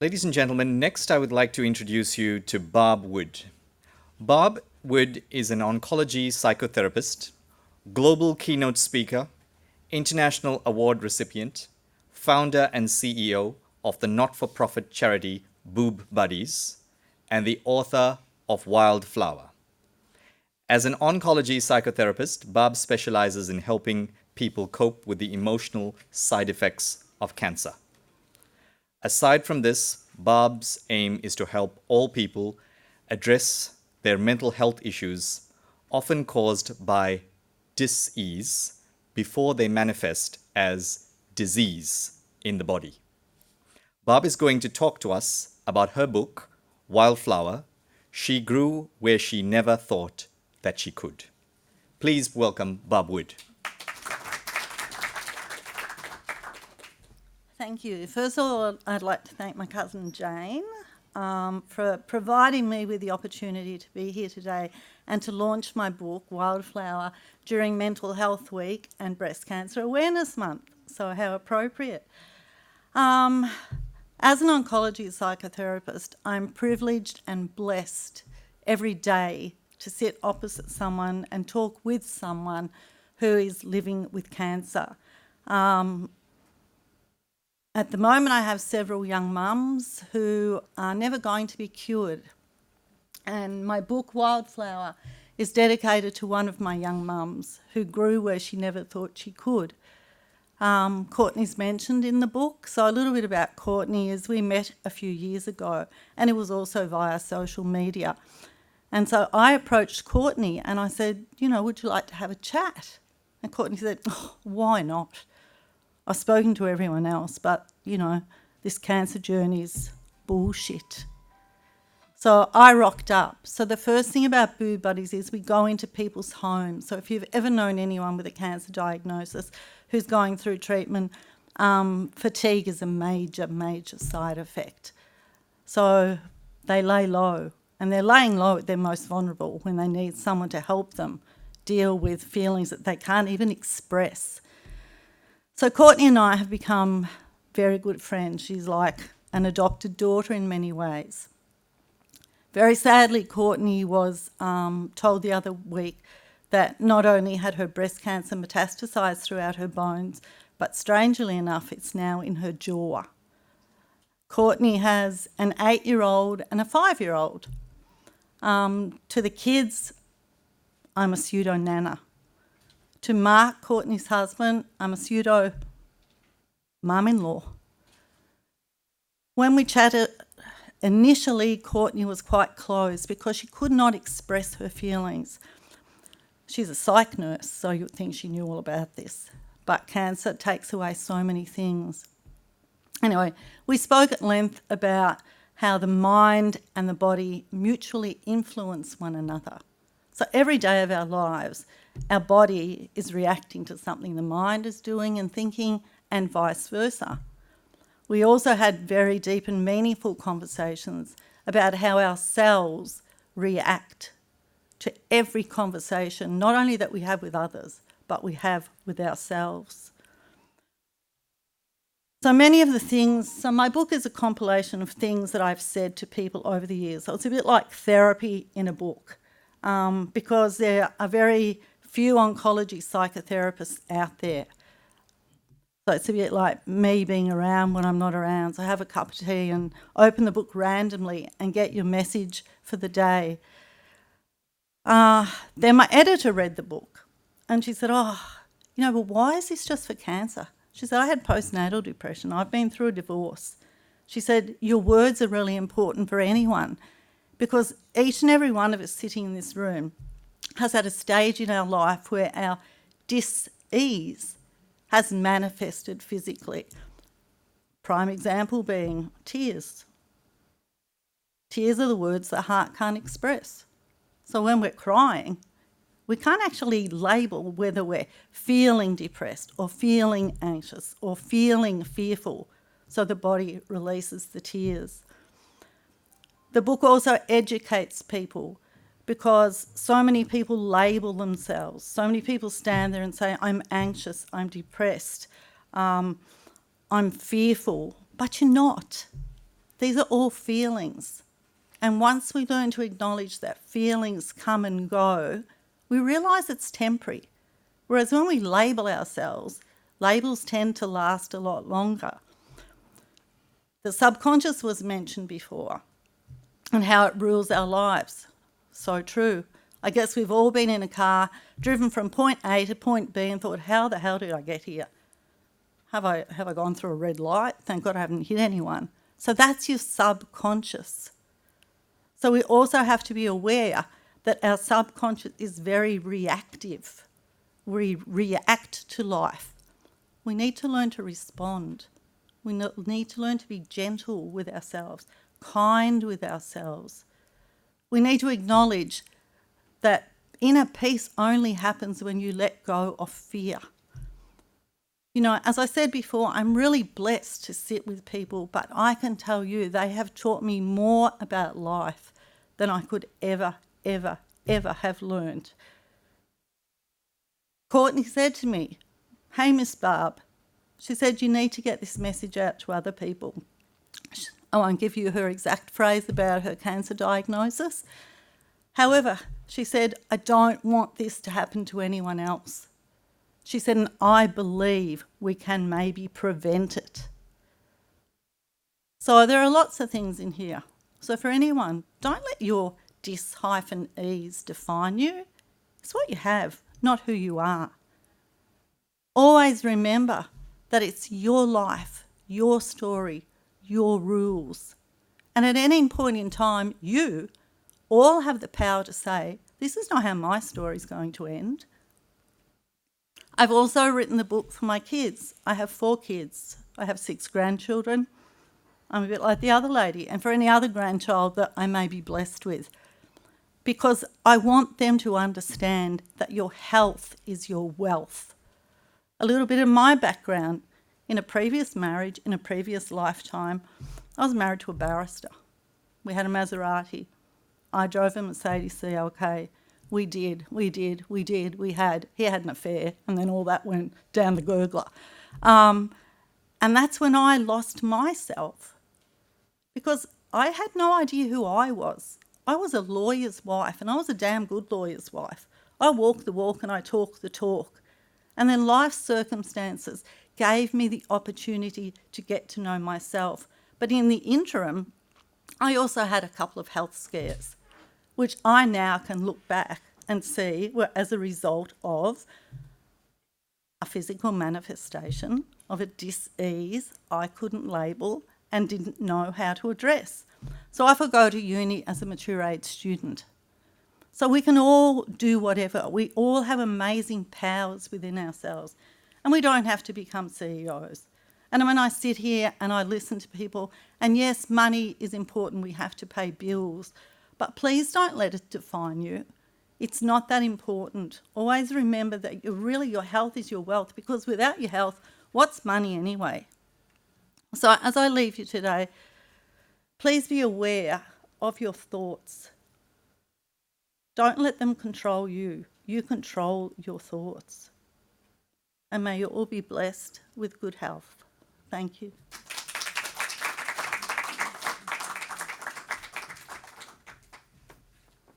Ladies and gentlemen, next I would like to introduce you to Bob Wood. Bob Wood is an oncology psychotherapist, global keynote speaker, international award recipient, founder and CEO of the not-for-profit charity Boob Buddies, and the author of Wildflower. As an oncology psychotherapist, Bob specializes in helping people cope with the emotional side effects of cancer. Aside from this, Bob's aim is to help all people address their mental health issues, often caused by dis-ease, before they manifest as disease in the body. Bob is going to talk to us about her book, Wildflower. She grew where she never thought that she could. Please welcome Bob Wood. Thank you. First of all, I'd like to thank my cousin Jane for providing me with the opportunity to be here today and to launch my book, Wildflower, during Mental Health Week and Breast Cancer Awareness Month. So how appropriate. As an oncology psychotherapist, I'm privileged and blessed every day to sit opposite someone and talk with someone who is living with cancer. At the moment, I have several young mums who are never going to be cured. And my book, Wildflower, is dedicated to one of my young mums who grew where she never thought she could. Courtney's mentioned in the book. So a little bit about Courtney is we met a few years ago, and it was also via social media. And so I approached Courtney and I said, would you like to have a chat? And Courtney said, why not? I've spoken to everyone else, but, this cancer journey is bullshit. So I rocked up. So the first thing about Boob Buddies is we go into people's homes. So if you've ever known anyone with a cancer diagnosis who's going through treatment, fatigue is a major, major side effect. So they lay low, and they're laying low at their most vulnerable when they need someone to help them deal with feelings that they can't even express. So Courtney and I have become very good friends. She's like an adopted daughter in many ways. Very sadly, Courtney was told the other week that not only had her breast cancer metastasised throughout her bones, but strangely enough, it's now in her jaw. Courtney has an 8-year-old and a 5-year-old. To the kids, I'm a pseudo-nana. To Mark, Courtney's husband, I'm a pseudo mum-in-law. When we chatted, initially Courtney was quite closed because she could not express her feelings. She's a psych nurse, so you'd think she knew all about this. But cancer takes away so many things. Anyway, we spoke at length about how the mind and the body mutually influence one another. So every day of our lives, our body is reacting to something the mind is doing and thinking, and vice versa. We also had very deep and meaningful conversations about how our cells react to every conversation, not only that we have with others, but we have with ourselves. So my book is a compilation of things that I've said to people over the years. So it's a bit like therapy in a book, because there are very few oncology psychotherapists out there. So it's a bit like me being around when I'm not around. So have a cup of tea and open the book randomly and get your message for the day. Then my editor read the book and she said, but why is this just for cancer? She said, I had postnatal depression. I've been through a divorce. She said, your words are really important for anyone because each and every one of us sitting in this room has had a stage in our life where our dis-ease has manifested physically. Prime example being tears. Tears are the words the heart can't express. So when we're crying, we can't actually label whether we're feeling depressed or feeling anxious or feeling fearful, so the body releases the tears. The book also educates people because so many people label themselves. So many people stand there and say, I'm anxious, I'm depressed, I'm fearful, but you're not. These are all feelings. And once we learn to acknowledge that feelings come and go, we realise it's temporary. Whereas when we label ourselves, labels tend to last a lot longer. The subconscious was mentioned before and how it rules our lives. So true. I guess we've all been in a car, driven from point A to point B and thought, how the hell did I get here? Have I gone through a red light? Thank God I haven't hit anyone. So that's your subconscious. So we also have to be aware that our subconscious is very reactive. We react to life. We need to learn to respond. We need to learn to be gentle with ourselves, kind with ourselves. We need to acknowledge that inner peace only happens when you let go of fear. You know, as I said before, I'm really blessed to sit with people, but I can tell you they have taught me more about life than I could ever have learned. Courtney said to me, "Hey, Miss Barb," she said, "you need to get this message out to other people." I won't give you her exact phrase about her cancer diagnosis. However, she said, "I don't want this to happen to anyone else." She said, "and I believe we can maybe prevent it." So there are lots of things in here. So for anyone, don't let your dis-ease define you. It's what you have, not who you are. Always remember that it's your life, your story, your rules. And at any point in time, you all have the power to say, this is not how my story is going to end. I've also written the book for my kids. I have 4 kids. I have 6 grandchildren. I'm a bit like the other lady, and for any other grandchild that I may be blessed with, because I want them to understand that your health is your wealth. A little bit of my background. In a previous marriage, in a previous lifetime, I was married to a barrister. We had a Maserati. I drove a Mercedes CLK. He had an affair, and then all that went down the gurgler. And that's when I lost myself, because I had no idea who I was. I was a lawyer's wife, and I was a damn good lawyer's wife. I walk the walk and I talk the talk. And then life circumstances gave me the opportunity to get to know myself. But in the interim, I also had a couple of health scares, which I now can look back and see were as a result of a physical manifestation of a dis-ease I couldn't label and didn't know how to address. So I could go to uni as a mature age student. So we can all do whatever. We all have amazing powers within ourselves, and we don't have to become CEOs. And when I sit here and I listen to people, and yes, money is important, we have to pay bills, but please don't let it define you. It's not that important. Always remember that your health is your wealth, because without your health, what's money anyway? So as I leave you today, please be aware of your thoughts. Don't let them control you. You control your thoughts. And may you all be blessed with good health. Thank you.